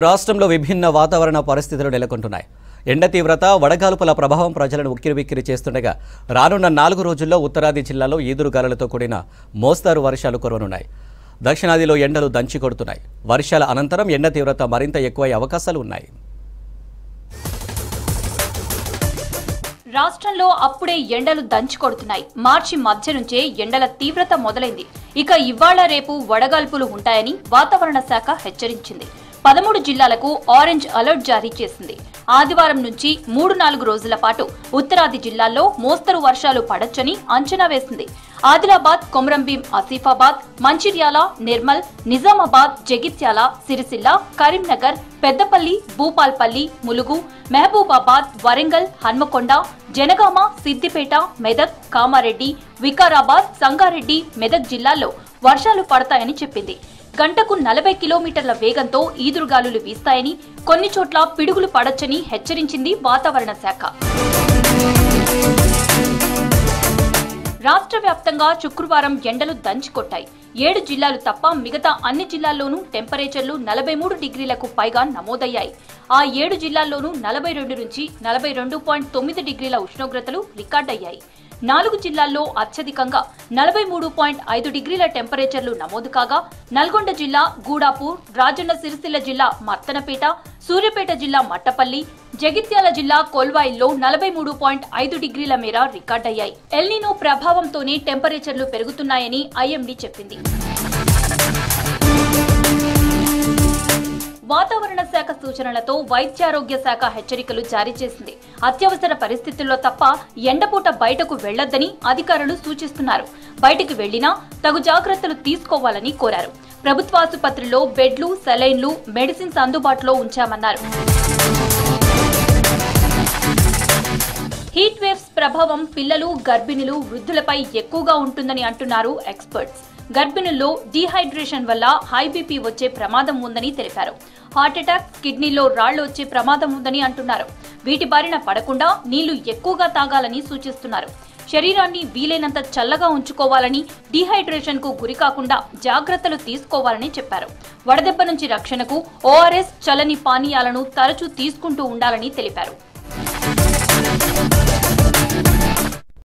రాష్ట్రంలో విభిన్న వాతావరణ పరిస్థితులు నెలకొంటున్నాయి. ఎండ తీవ్రత, వడగాల్పుల ప్రభావం ప్రజలను ఉక్కిరిబిక్కిరి చేస్తుండగా రానున్న 4 రోజుల్లో ఉత్తరాది జిల్లాలో ఈదురుగాలులతో కూడిన మోస్తరు వర్షాలు కురవనున్నాయి. దక్షిణాదిలో ఎండలు దంచి కొడుతున్నాయి. వర్షాల అనంతరం ఎండ తీవ్రత మరింత ఎక్కువయ్యే అవకాశాలు ఉన్నాయి. రాష్ట్రంలో అప్పుడే ఎండలు దంచి కొడుతున్నాయి. మార్చి మధ్య నుంచే ఎండల తీవ్రత మొదలైంది. ఇక ఇవాళ రేపు వడగాల్పులు ఉంటాయని వాతావరణ శాఖ హెచ్చరించింది. 13 జిల్లాలకు ఆరెంజ్ అలర్ట్ జారీ చేసింది. ఆదివారం నుంచి 3-4 రోజుల పాటు ఉత్తరాది జిల్లాల్లో మోస్తరు వర్షాలు పడొచ్చని అంచనా వేసింది. ఆదిలాబాద్, కొమరంభీం, ఆసిఫాబాద్, మంచిర్యాల, నిర్మల్, నిజామాబాద్, జగిత్యాల, సిరిసిల్ల, కరీంనగర్, పెద్దపల్లి, భూపాల్పల్లి, ములుగు, మహబూబాబాద్, వరంగల్, హన్మకొండ, జనగామ, సిద్దిపేట, మెదక్, కామారెడ్డి, వికారాబాద్, సంగారెడ్డి, మెదక్ జిల్లాల్లో వర్షాలు పడతాయని చెప్పింది. గంటకు 40 కిలోమీటర్ల వేగంతో ఈదురుగాలులు వీస్తాయని, కొన్ని చోట్ల పిడుగులు పడొచ్చని హెచ్చరించింది వాతావరణ శాఖ. రాష్ట్ర వ్యాప్తంగా శుక్రవారం ఎండలు దంచికొట్టాయి. 7 జిల్లాలు తప్ప మిగతా అన్ని జిల్లాల్లోనూ టెంపరేచర్లు 43 డిగ్రీలకు పైగా నమోదయ్యాయి. ఆ 7 జిల్లాల్లోనూ 42 నుంచి 42.9 డిగ్రీల ఉష్ణోగ్రతలు రికార్డయ్యాయి. 4 జిల్లాల్లో అత్యధికంగా 43.5 డిగ్రీల టెంపరేచర్లు నమోదు కాగా, నల్గొండ జిల్లా గూడాపూర్, రాజన్న సిరిసిల్ల జిల్లా మర్తనపేట, సూర్యాపేట జిల్లా మట్టపల్లి, జగిత్యాల జిల్లా కొల్వాయిల్లో 43.5 డిగ్రీల మేర రికార్డయ్యాయి. ఎల్నినో ప్రభావంతోనే టెంపరేచర్లు పెరుగుతున్నాయని ఐఎండీ చెప్పింది. వాతావరణ శాఖ సూచనలతో వైద్యారోగ్య శాఖ హెచ్చరికలు జారీ చేసింది. అత్యవసర పరిస్థితుల్లో తప్ప ఎండపూట బయటకు వెళ్లొద్దని అధికారులు సూచిస్తున్నారు. బయటకు వెళ్లినా తగు జాగ్రత్తలు తీసుకోవాలని కోరారు. ప్రభుత్వాసుపత్రుల్లో బెడ్లు, సెలైన్లు, మెడిసిన్స్ అందుబాటులో ఉంచామన్నారు. హీట్ వేవ్స్ ప్రభావం పిల్లలు, గర్భిణులు, వృద్ధులపై ఎక్కువగా ఉంటుందని అంటున్నారు ఎక్స్పర్ట్స్. గర్భిణుల్లో డీహైడ్రేషన్ వల్ల హై బీపీ వచ్చే ప్రమాదం ఉందని తెలిపారు. హార్ట్ అటాక్, కిడ్నీలో రాళ్లు వచ్చే ప్రమాదం ఉందని అంటున్నారు. వీటి బారిన పడకుండా నీళ్లు ఎక్కువగా తాగాలని సూచిస్తున్నారు. శరీరాన్ని వీలైనంత చల్లగా ఉంచుకోవాలని, డీహైడ్రేషన్ కు గురికాకుండా జాగ్రత్తలు తీసుకోవాలని చెప్పారు. వడదెబ్బ నుంచి రక్షణకు ఓఆర్ఎస్, చల్లని పానీయాలను తరచూ తీసుకుంటూ ఉండాలని తెలిపారు.